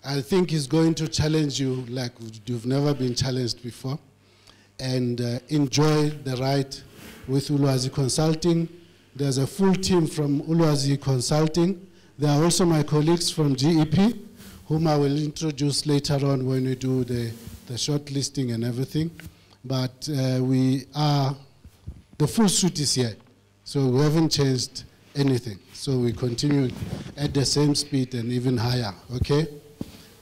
I think he's going to challenge you like you've never been challenged before. And enjoy the ride with Ulwazi Consulting. There's a full team from Ulwazi Consulting. There are also my colleagues from GEP, whom I will introduce later on when we do the shortlisting and everything. But we are, the full suit is here. So we haven't changed anything. So we continue at the same speed and even higher, okay?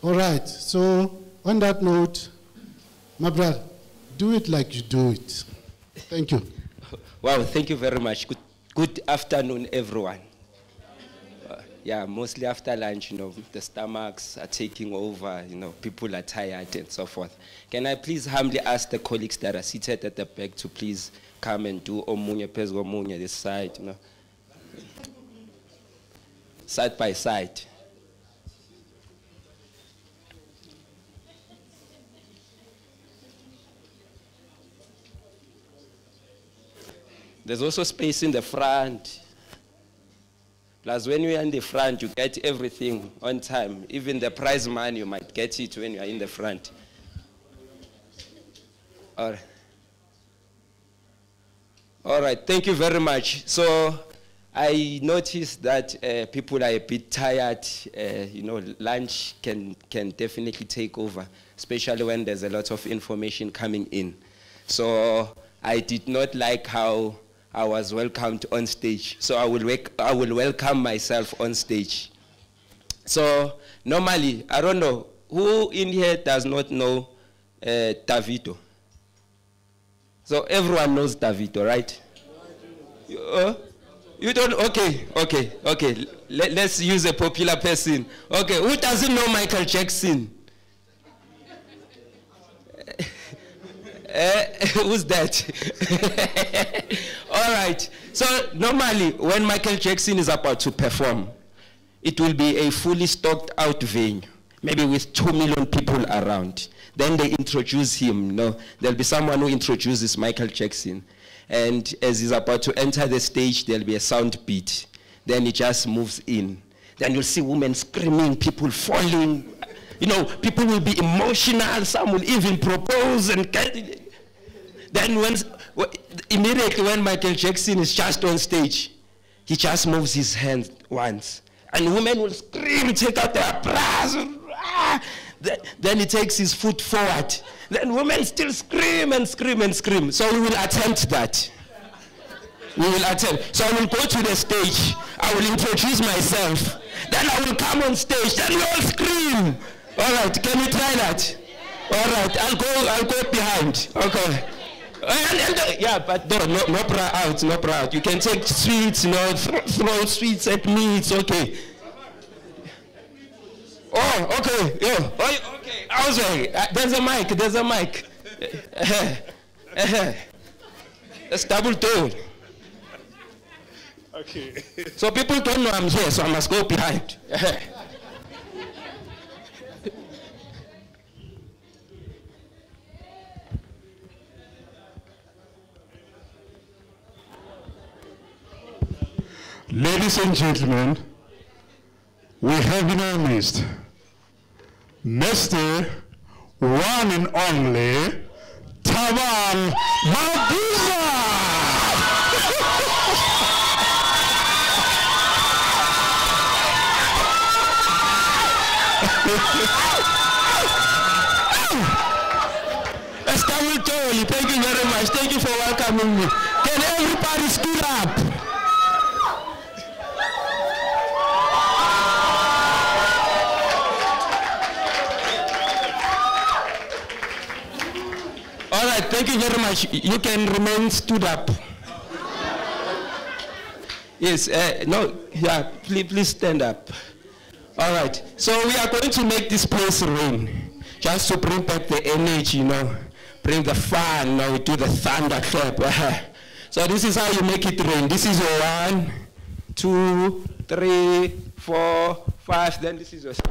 All right, so on that note, my brother, do it like you do it. Thank you. Wow, thank you very much. Good afternoon, everyone. Yeah, mostly after lunch, you know, the stomachs are taking over, you know, people are tired and so forth. Can I please humbly ask the colleagues that are seated at the back to please come and do Omunye, Pesgo Omunye, this side, you know, side by side. There's also space in the front. Plus, when you are in the front, you get everything on time. Even the prize money, you might get it when you are in the front. All right, thank you very much. So I noticed that people are a bit tired. You know, lunch can definitely take over, especially when there's a lot of information coming in. So I did not like how I was welcomed on stage. So I will welcome myself on stage. So normally, I don't know, who in here does not know Davido? So everyone knows Davido, right? You don't? Okay. Let's use a popular person. Okay, who doesn't know Michael Jackson? Who's that? All right. So normally, when Michael Jackson is about to perform, it will be a fully stocked out venue, maybe with 2 million people around. Then they introduce him. You know, there'll be someone who introduces Michael Jackson. And as he's about to enter the stage, there'll be a sound beat. Then he just moves in. Then you'll see women screaming, people falling. You know, people will be emotional. Some will even propose and get. Then immediately when Michael Jackson is just on stage, he just moves his hand once. And women will scream, take out their bras. Then he takes his foot forward. Then women still scream and scream and scream. So we will attempt that. We will attempt. So I will go to the stage. I will introduce myself. Then I will come on stage. Then we all scream. All right, can we try that? All right, I'll go behind. Okay. Yeah, but no bra out, no bra out. You can take sweets, you know, throw sweets at me, it's okay. Oh, okay, yeah. Oh, okay, I was right. There's a mic. That's double tone. Okay. So people don't know I'm here, so I must go behind. Ladies and gentlemen, we have in our midst Mr. One and Only Thabang Mabuza. Thank you very much. Thank you for welcoming me. Can everybody stood up? All right, thank you very much. You can remain stood up. Yes, please stand up. All right, so we are going to make this place rain, just to bring back the energy, you know, bring the fun, you know, we do the thunder clap. So this is how you make it rain. This is your 1, 2, 3, 4, 5, then this is your sign.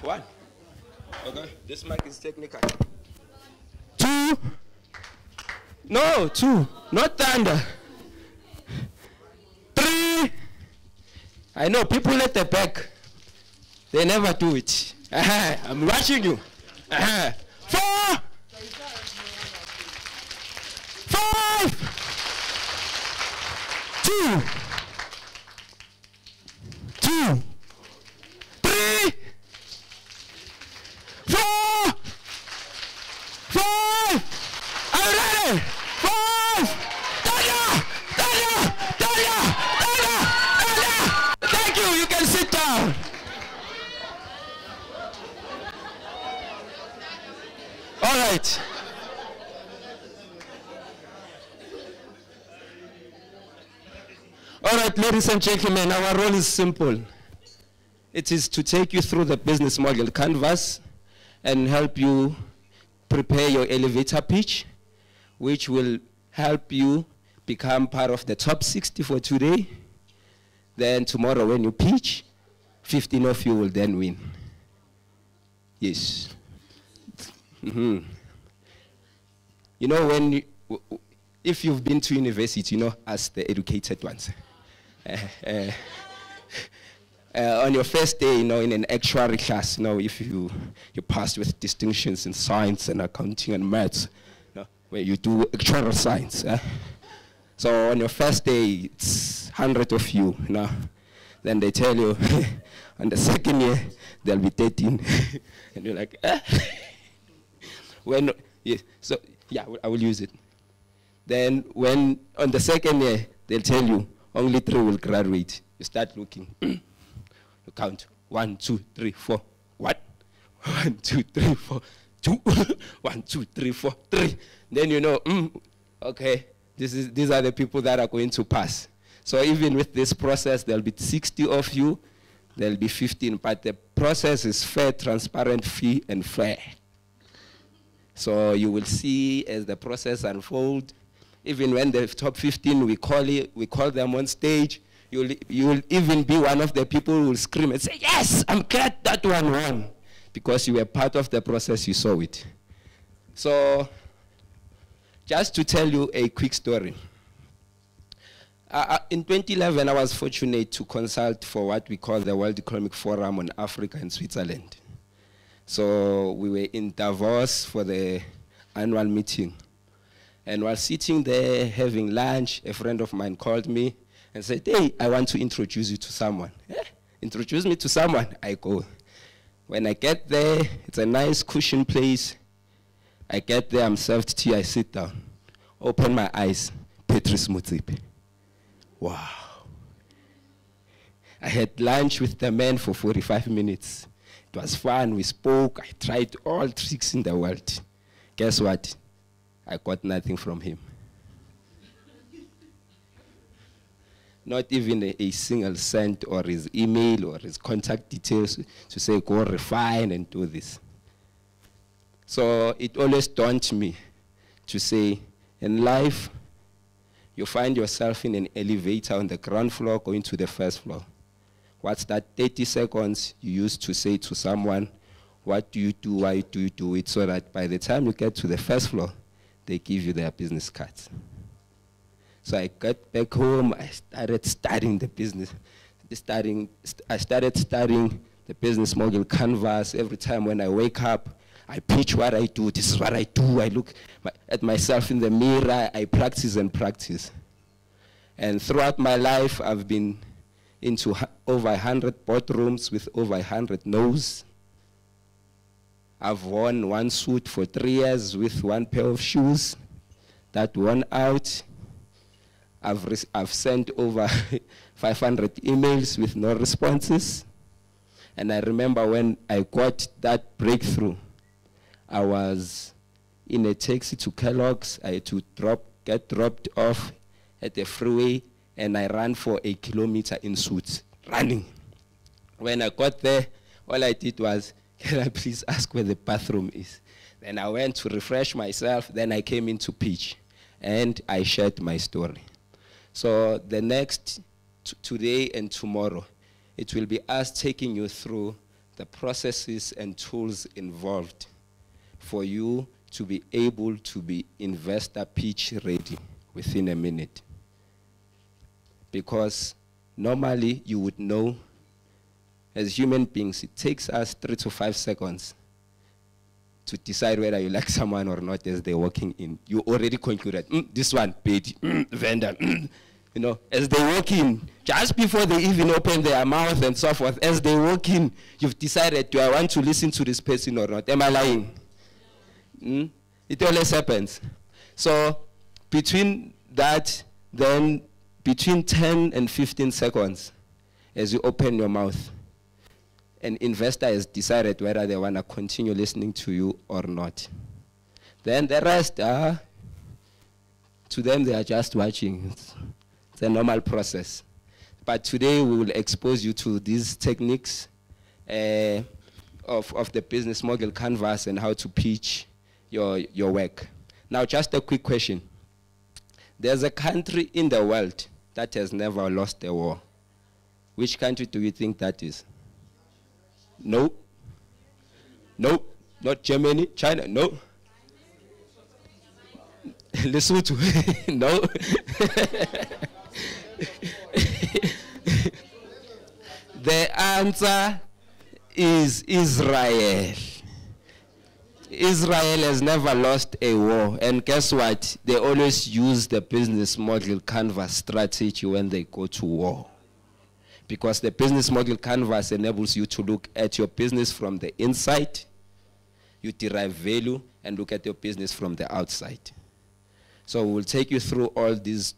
One. Okay, this mic is technical. 2. No, 2. Not thunder. 3. I know people at the back, they never do it. I'm watching you. 4, 5, 2, 3, 4, 5. I'm ready. 5. Tanya. Thank you. You can sit down. All right. All right, ladies and gentlemen, our role is simple. It is to take you through the business model canvas and help you prepare your elevator pitch, which will help you become part of the top 60 for today. Then tomorrow when you pitch, 15 of you will then win. Yes. Mm-hmm. You know, if you've been to university, you know, as the educated ones, on your first day, you know, in an actuary class, you know, if you passed with distinctions in science and accounting and maths, you know, where you do actuarial science. So on your first day, it's 100 of you, you know. Then they tell you, on the second year, there'll be 13. And you're like, When, yeah, so, yeah, I will use it. Then when, on the second year, they'll tell you, only 3 will graduate. You start looking. You count. 1, 2, 3, 4. What? 1, 2, 3, 4. 2. 1, 2, 3, 4. 3. Then you know, okay, these are the people that are going to pass. So even with this process, there'll be 60 of you. There'll be 15. But the process is fair, transparent, free, and fair. So you will see as the process unfolds. Even when the top 15, we call them on stage. You will even be one of the people who will scream and say, yes, I'm glad that one won. Because you were part of the process, you saw it. So just to tell you a quick story. In 2011, I was fortunate to consult for what we call the World Economic Forum on Africa and Switzerland. So we were in Davos for the annual meeting. And while sitting there having lunch, a friend of mine called me and said, hey, I want to introduce you to someone. Introduce me to someone. I go. When I get there, it's a nice cushion place. I get there, I'm served tea, I sit down. Open my eyes, Patrice Motsepe. Wow. I had lunch with the man for 45 minutes. It was fun, we spoke, I tried all tricks in the world. Guess what? I got nothing from him. Not even a single cent or his email or his contact details to say, go refine and do this. So it always daunts me to say, in life, you find yourself in an elevator on the ground floor going to the first floor. What's that 30 seconds you used to say to someone, what do you do, why do you do it, so that by the time you get to the first floor, they give you their business cards. So I got back home, I started studying the business. I started studying the business model canvas. Every time when I wake up, I pitch what I do. This is what I do. I look at myself in the mirror. I practice and practice. And throughout my life, I've been into over 100 boardrooms with over 100 no's. I've worn one suit for 3 years with one pair of shoes that worn out. I've sent over 500 emails with no responses. And I remember when I got that breakthrough, I was in a taxi to Kellogg's. I had to get dropped off at the freeway, and I ran for 1 kilometer in suits, running. When I got there, all I did was, can I please ask where the bathroom is? Then I went to refresh myself, then I came in to pitch, and I shared my story. So the next, today and tomorrow, it will be us taking you through the processes and tools involved for you to be able to be investor pitch ready within a minute. Because normally you would know, as human beings, it takes us 3 to 5 seconds to decide whether you like someone or not as they're walking in. You already concluded, this one, paid, vendor, You know, as they walk in, just before they even open their mouth and so forth, as they walk in, you've decided, do I want to listen to this person or not? Am I lying? It always happens. So between that, then between 10 and 15 seconds, as you open your mouth, an investor has decided whether they want to continue listening to you or not. Then the rest are, to them, they are just watching. It's a normal process. But today we will expose you to these techniques of the business model canvas and how to pitch your work. Now, just a quick question. There's a country in the world that has never lost a war. Which country do you think that is? No. No. Not Germany. China. No. Lesotho. No. The answer is Israel. Israel has never lost a war. And guess what? They always use the business model canvas strategy when they go to war. Because the business model canvas enables you to look at your business from the inside, you derive value, and look at your business from the outside. So we'll take you through all these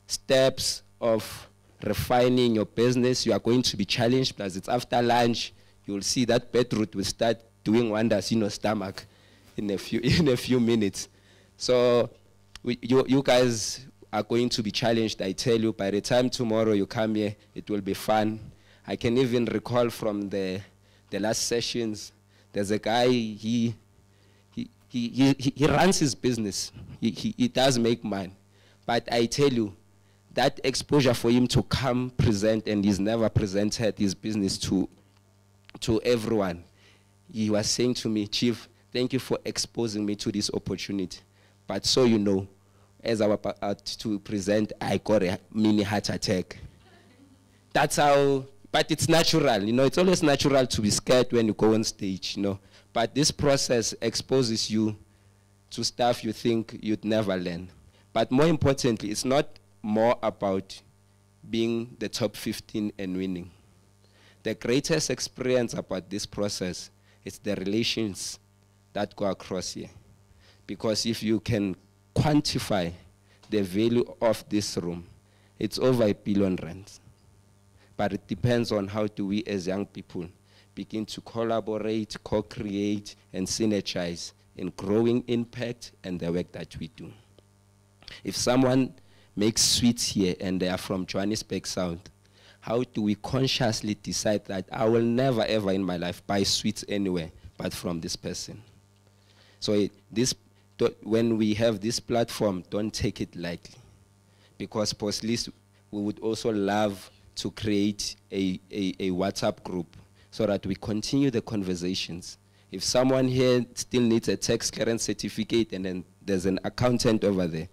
steps of refining your business. You are going to be challenged because it's after lunch. You'll see that beetroot will start doing wonders in your stomach in a few minutes. So you guys are going to be challenged. I tell you, by the time tomorrow you come here, it will be fun. I can even recall from the last sessions, there's a guy, he runs his business. He does make money. But I tell you, that exposure for him to come present, and he's never presented his business to everyone. He was saying to me, Chief, thank you for exposing me to this opportunity. But so you know, as I was about to present, I got a mini heart attack. That's how, but it's natural, you know, it's always natural to be scared when you go on stage, you know. But this process exposes you to stuff you think you'd never learn. But more importantly, it's not more about being the top 15 and winning. The greatest experience about this process is the relations that go across here. Because if you can quantify the value of this room, it's over R1 billion. But it depends on how do we as young people begin to collaborate, co-create, and synergize in growing impact and the work that we do. If someone makes sweets here and they are from Johannesburg South, how do we consciously decide that I will never ever in my life buy sweets anywhere but from this person? So when we have this platform, don't take it lightly. Because possibly we would also love to create a WhatsApp group so that we continue the conversations. If someone here still needs a tax clearance certificate and then there's an accountant over there,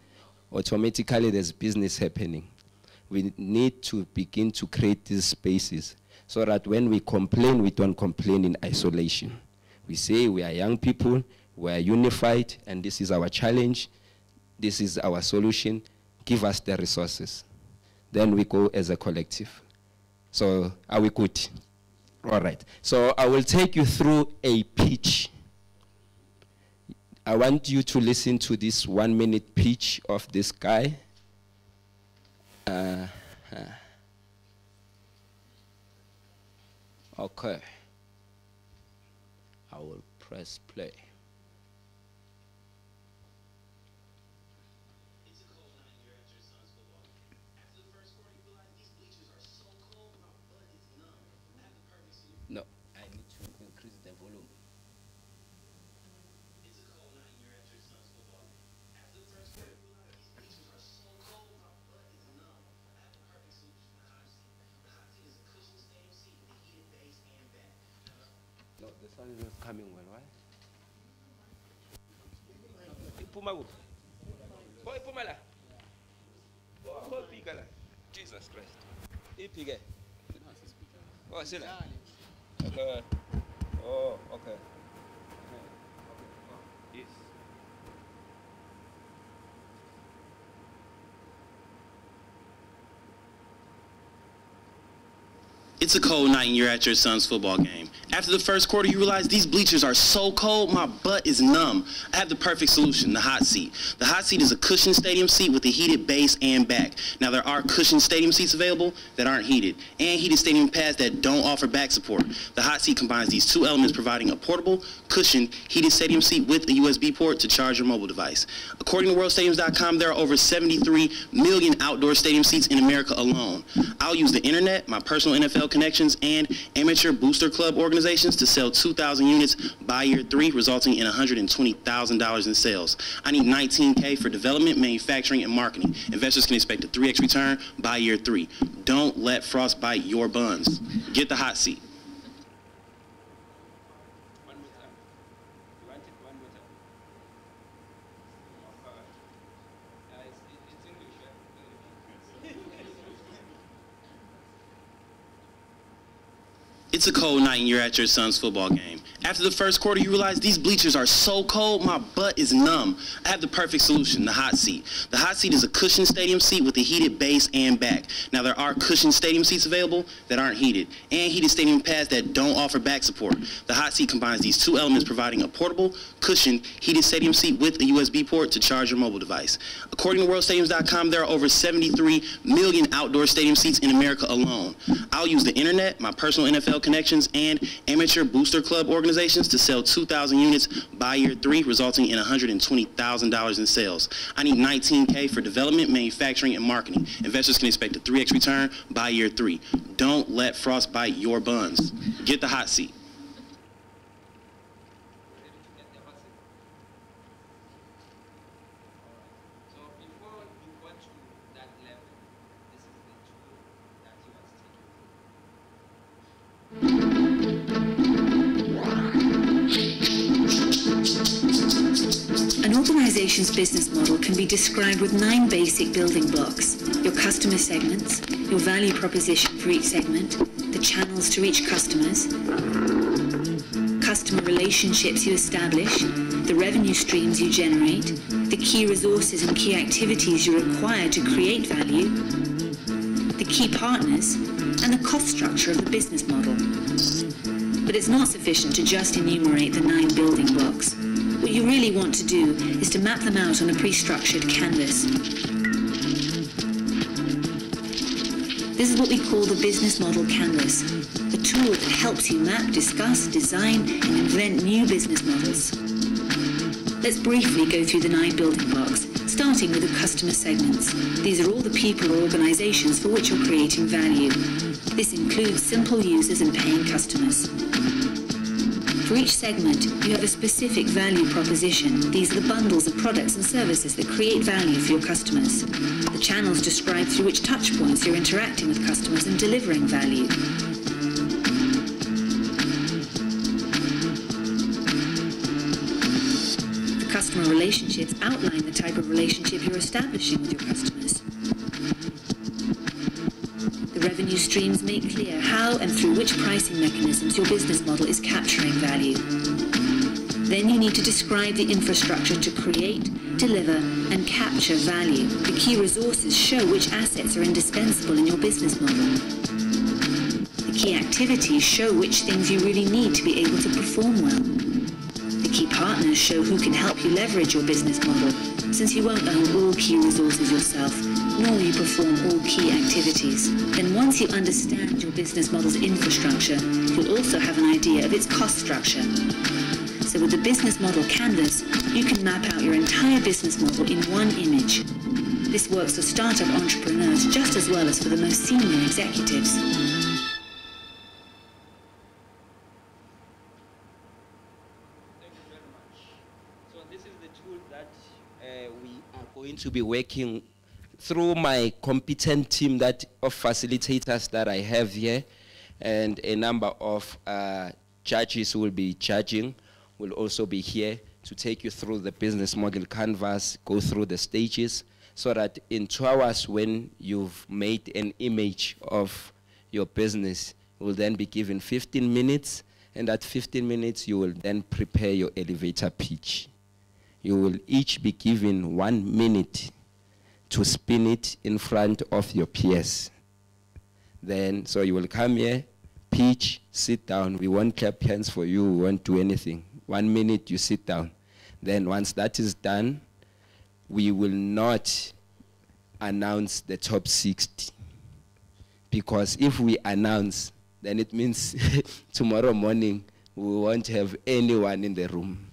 automatically there's business happening. We need to begin to create these spaces so that when we complain, we don't complain in isolation. We say we are young people, we are unified, and this is our challenge, this is our solution, give us the resources. Then we go as a collective. So are we good? All right. So I will take you through a pitch. I want you to listen to this 1-minute pitch of this guy. Okay. I will press play. No, I need to increase the volume. No, the sun is not coming well, right? Jesus Christ. Oh, see that? Okay. Oh, okay. Yes. It's a cold night and you're at your son's football game. After the first quarter, you realize these bleachers are so cold, my butt is numb. I have the perfect solution, the hot seat. The hot seat is a cushioned stadium seat with a heated base and back. Now, there are cushioned stadium seats available that aren't heated, and heated stadium pads that don't offer back support. The hot seat combines these two elements, providing a portable, cushioned, heated stadium seat with a USB port to charge your mobile device. According to worldstadiums.com, there are over 73 million outdoor stadium seats in America alone. I'll use the internet, my personal NFL connections, and amateur booster club organizations to sell 2,000 units by year 3, resulting in $120,000 in sales. I need $19K for development, manufacturing, and marketing. Investors can expect a 3x return by year 3. Don't let frost bite your buns. Get the hot seat. One more time. You want it one more time? It's English, yeah? It's a cold night and you're at your son's football game. After the first quarter, you realize these bleachers are so cold, my butt is numb. I have the perfect solution, the hot seat. The hot seat is a cushioned stadium seat with a heated base and back. Now, there are cushioned stadium seats available that aren't heated, and heated stadium pads that don't offer back support. The hot seat combines these two elements, providing a portable, cushioned, heated stadium seat with a USB port to charge your mobile device. According to worldstadiums.com, there are over 73 million outdoor stadium seats in America alone. I'll use the internet, my personal NFL connections, and amateur booster club organizations to sell 2,000 units by year 3, resulting in $120,000 in sales. I need $19K for development, manufacturing, and marketing. Investors can expect a 3x return by year 3. Don't let frost bite your buns. Get the hot seat. So before you go to that level, this is the tool that you must take. An organization's business model can be described with 9 basic building blocks: your customer segments, your value proposition for each segment, the channels to reach customers, customer relationships you establish, the revenue streams you generate, the key resources and key activities you require to create value, the key partners, and the cost structure of the business model. But it's not sufficient to just enumerate the 9 building blocks. What you really want to do is to map them out on a pre-structured canvas. This is what we call the business model canvas, a tool that helps you map, discuss, design, and invent new business models. Let's briefly go through the 9 building blocks, starting with the customer segments. These are all the people or organizations for which you're creating value. This includes simple users and paying customers. For each segment, you have a specific value proposition. These are the bundles of products and services that create value for your customers. The channels describe through which touchpoints you're interacting with customers and delivering value. The customer relationships outline the type of relationship you're establishing with your customers. The revenue streams make clear how and through which pricing mechanisms your business model is capturing value. Then you need to describe the infrastructure to create, deliver, and capture value. The key resources show which assets are indispensable in your business model. The key activities show which things you really need to be able to perform well. The key partners show who can help you leverage your business model, since you won't own all key resources yourself, nor will you perform all key activities. Then once you understand your business model's infrastructure, you'll also have an idea of its cost structure. So with the business model canvas, you can map out your entire business model in one image. This works for startup entrepreneurs just as well as for the most senior executives. Thank you very much. So this is the tool that we are going to be working through my competent team of facilitators that I have here, and a number of judges who will be judging will also be here to take you through the business model canvas, go through the stages so that in 2 hours when you've made an image of your business, you will then be given 15 minutes, and at 15 minutes you will then prepare your elevator pitch. You will each be given 1 minute to spin it in front of your peers. Then, so you will come here, pitch, sit down. We won't clap hands for you, we won't do anything. 1 minute, you sit down. Then once that is done, we will not announce the top 60. Because if we announce, then it means tomorrow morning we won't have anyone in the room.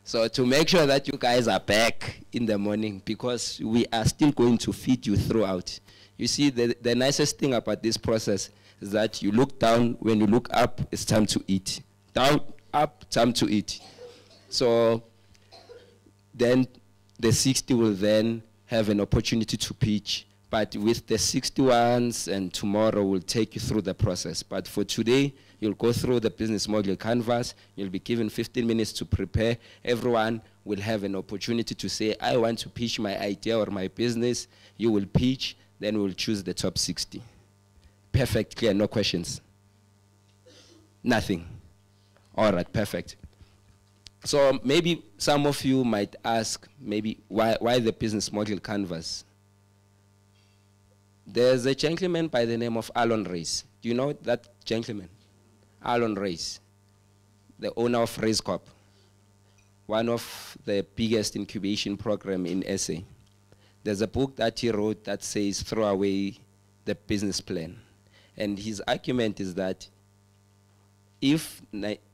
So to make sure that you guys are back in the morning, because we are still going to feed you throughout. You see, the nicest thing about this process is that you look down, when you look up, it's time to eat. Down, up, time to eat. So then the 60 will then have an opportunity to pitch. But with the 61s, and tomorrow we'll take you through the process. But for today, you'll go through the business model canvas. You'll be given 15 minutes to prepare. Everyone will have an opportunity to say, I want to pitch my idea or my business. You will pitch, then we'll choose the top 60. Perfect, clear, no questions? Nothing. All right, perfect. So maybe some of you might ask, maybe why the business model canvas? There's a gentleman by the name of Alon Reis. Do you know that gentleman? Alon Reis, the owner of Reis Corp, one of the biggest incubation program in SA. There's a book that he wrote that says, throw away the business plan. And his argument is that if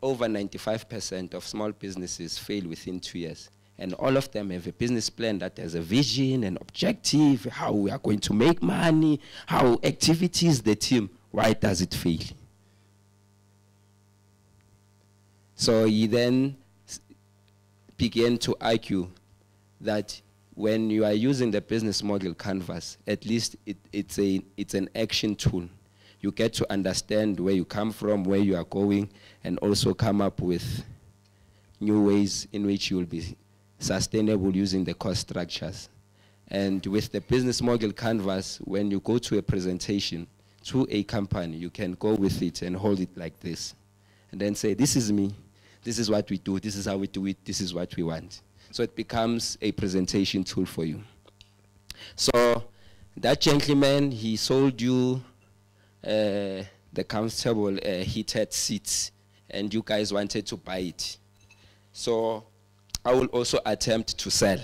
over 95% of small businesses fail within 2 years, and all of them have a business plan that has a vision, an objective, how we are going to make money, how activities, the team, why does it fail? So he then began to argue that when you are using the business model canvas, at least it's an action tool. You get to understand where you come from, where you are going, and also come up with new ways in which you will be sustainable using the cost structures. And with the business model canvas, when you go to a presentation to a company, you can go with it and hold it like this. And then say, this is me, this is what we do, this is how we do it, this is what we want. So it becomes a presentation tool for you. So that gentleman, he sold you the comfortable heated seats, and you guys wanted to buy it. So I will also attempt to sell.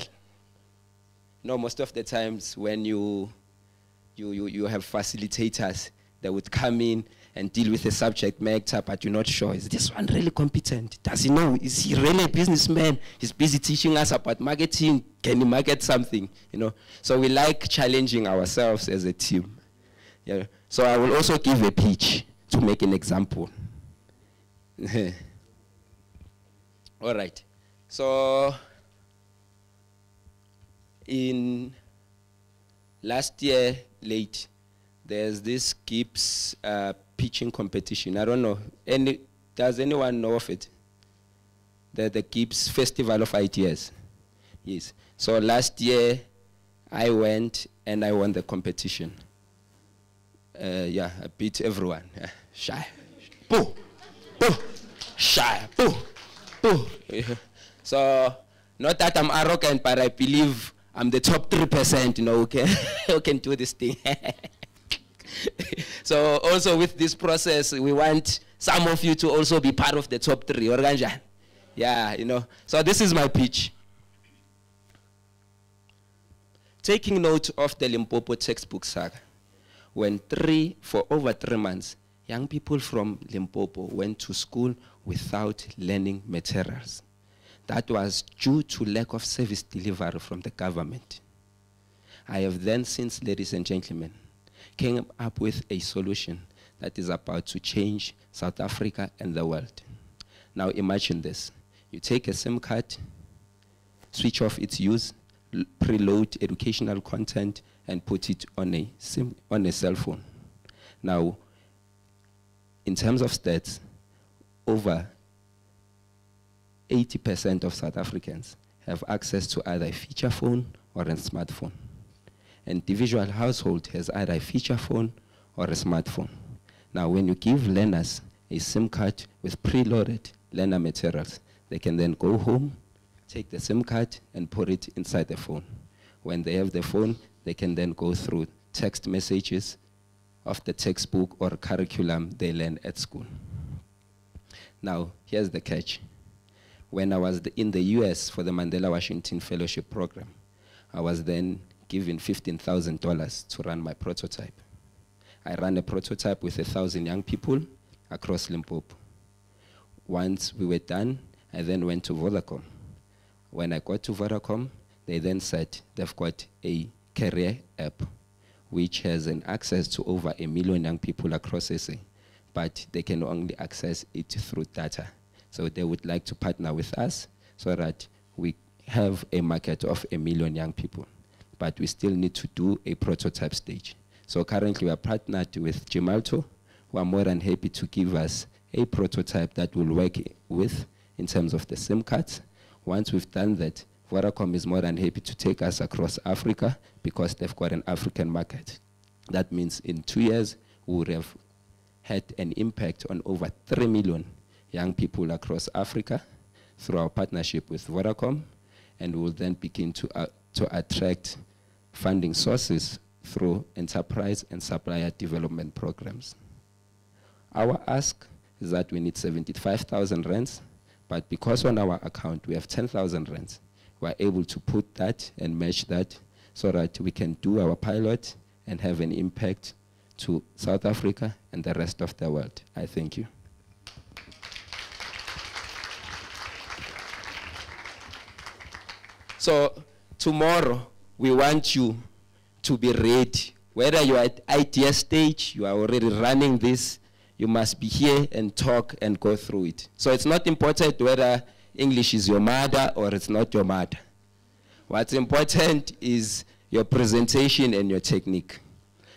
No, most of the times when you have facilitators that would come in and deal with the subject matter, but you're not sure, is this one really competent? Does he know? Is he really a businessman? He's busy teaching us about marketing. Can he market something? You know? So we like challenging ourselves as a team. Yeah. So I will also give a pitch to make an example. All right. So in last year, late, there's this Gibbs pitching competition. I don't know. Does anyone know of it? The Gibbs Festival of Ideas. Yes. So last year, I went and I won the competition. Yeah, I beat everyone. Shy. Boo. Boo. Shy. Boo. Boo. So, not that I'm arrogant, but I believe I'm the top 3%, you know, who can do this thing. So, also with this process, we want some of you to also be part of the top 3. Yeah, you know. So, this is my pitch. Taking note of the Limpopo textbook saga, when for over 3 months, young people from Limpopo went to school without learning materials. That was due to lack of service delivery from the government. I have then since, ladies and gentlemen, came up with a solution that is about to change South Africa and the world. Now imagine this. You take a SIM card, switch off its use, preload educational content, and put it on a cell phone. Now, in terms of stats, over 80% of South Africans have access to either a feature phone or a smartphone. And individual household has either a feature phone or a smartphone. Now, when you give learners a SIM card with preloaded learner materials, they can then go home, take the SIM card, and put it inside the phone. When they have the phone, they can then go through text messages of the textbook or curriculum they learn at school. Now, here's the catch. When I was in the US for the Mandela Washington Fellowship Program, I was then given $15,000 to run my prototype. I ran a prototype with 1,000 young people across Limpopo. Once we were done, I then went to Vodacom. When I got to Vodacom, they then said they've got a career app which has an access to over 1 million young people across SA, but they can only access it through data. So they would like to partner with us so that we have a market of 1 million young people, but we still need to do a prototype stage. So currently we are partnered with Gemalto, who are more than happy to give us a prototype that we'll work with in terms of the SIM cards. Once we've done that, Vodacom is more than happy to take us across Africa because they've got an African market. That means in 2 years, we would have had an impact on over 3 million young people across Africa through our partnership with Vodacom, and we will then begin to attract funding sources through enterprise and supplier development programs. Our ask is that we need 75,000 rands, but because on our account we have 10,000 rands, we are able to put that and match that so that we can do our pilot and have an impact to South Africa and the rest of the world. I thank you. So tomorrow, we want you to be ready. Whether you are at idea stage, you are already running this, you must be here and talk and go through it. So it's not important whether English is your mother or it's not your mother. What's important is your presentation and your technique.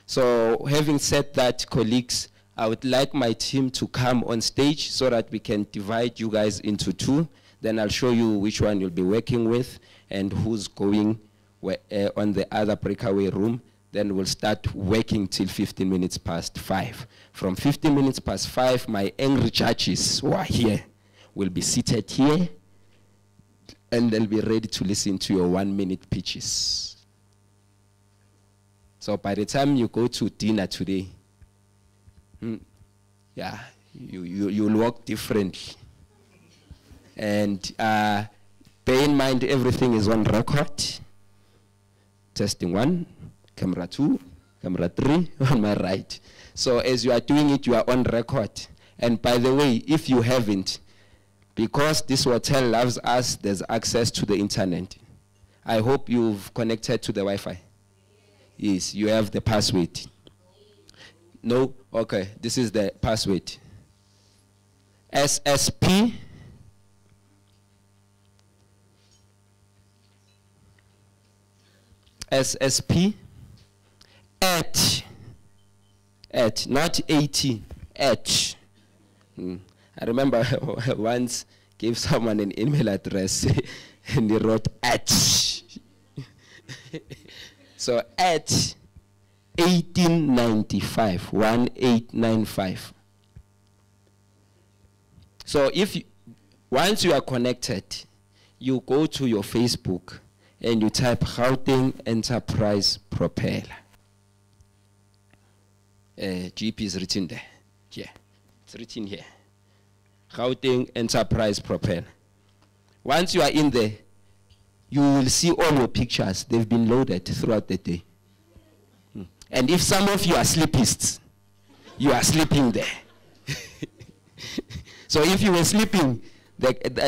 So having said that, colleagues, I would like my team to come on stage so that we can divide you guys into two. Then I'll show you which one you'll be working with and who's going on the other breakaway room. Then we'll start working till 15 minutes past 5. From 15 minutes past 5, my angry judges who are here will be seated here, and they'll be ready to listen to your 1-minute pitches. So by the time you go to dinner today, yeah, you'll walk differently. And bear in mind, everything is on record. Testing 1, camera 2, camera 3, on my right. So as you are doing it, you are on record. And by the way, if you haven't, because this hotel loves us, there's access to the internet. I hope you've connected to the Wi-Fi. Yes, you have the password. No? Okay, this is the password. SSP at not 80, at. I remember once gave someone an email address and he wrote at. So at 1895, 1895. So once you are connected, you go to your Facebook and you type Gauteng Enterprise Propeller. GP is written there. Here. It's written here. Gauteng Enterprise Propeller. Once you are in there, you will see all your pictures. They've been loaded throughout the day. And if some of you are sleepists, you are sleeping there. So if you were sleeping,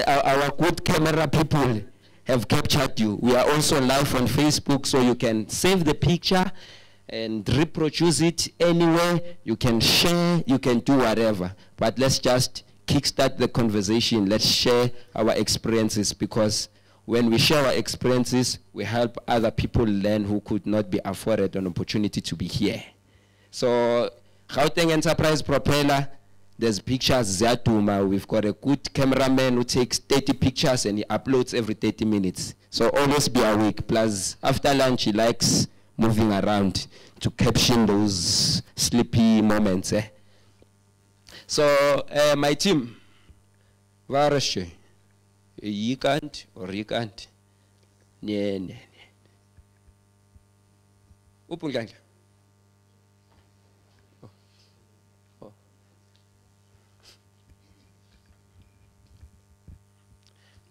our good camera people have captured you. We are also live on Facebook, so you can save the picture and reproduce it anywhere. You can share, you can do whatever. But let's just kickstart the conversation. Let's share our experiences, because when we share our experiences, we help other people learn who could not be afforded an opportunity to be here. So Gauteng Enterprise Propeller, There's pictures, Ziyaduma. We've got a good cameraman who takes 30 pictures and he uploads every 30 minutes. So always be awake. Plus, after lunch, he likes moving around to caption those sleepy moments. So, my team, Varashe, you can't or you can't.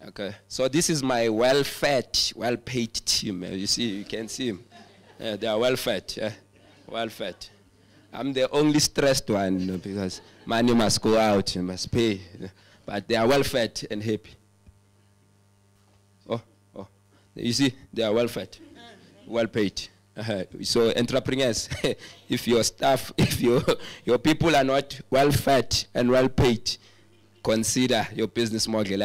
Okay, so this is my well-fed, well-paid team. You see, you can see them. They are well-fed, well-fed. I'm the only stressed one because money must go out, you must pay. But they are well-fed and happy. Oh, you see, they are well-fed, well-paid. So entrepreneurs, if your staff, if your people are not well-fed and well-paid, consider your business model.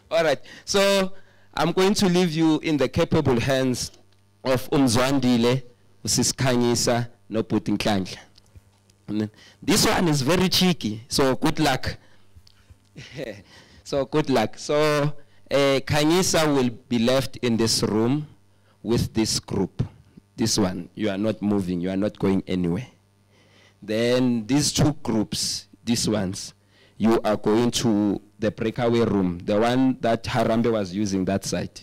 All right, so I'm going to leave you in the capable hands of Umzwandile, Usiskanyisa, no putting Klang. This one is very cheeky, so good luck. So good luck. So Kanyisa will be left in this room with this group. This one, you are not moving, you are not going anywhere. Then these two groups, these ones, you are going to the breakaway room, the one that Harambe was using that side.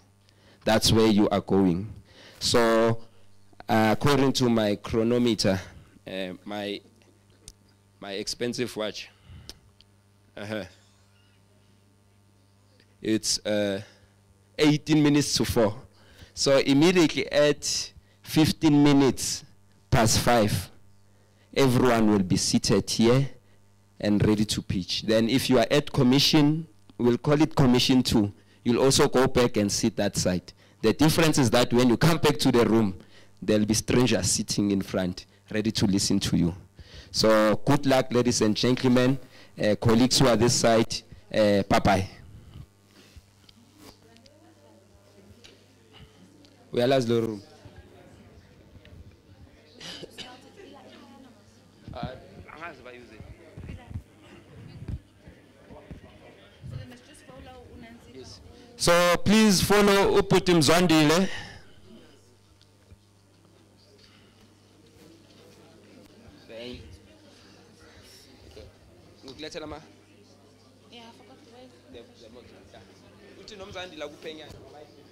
That's where you are going. So according to my chronometer, my expensive watch, it's 18 minutes to 4. So immediately at 15 minutes past 5, everyone will be seated here and ready to pitch. Then if you are at commission, we'll call it commission 2. You'll also go back and sit that side. The difference is that when you come back to the room, there'll be strangers sitting in front, ready to listen to you. So good luck, ladies and gentlemen, colleagues who are this side, bye-bye. We are last the room. So please follow Uputim Zwandile. Yeah, I forgot the way.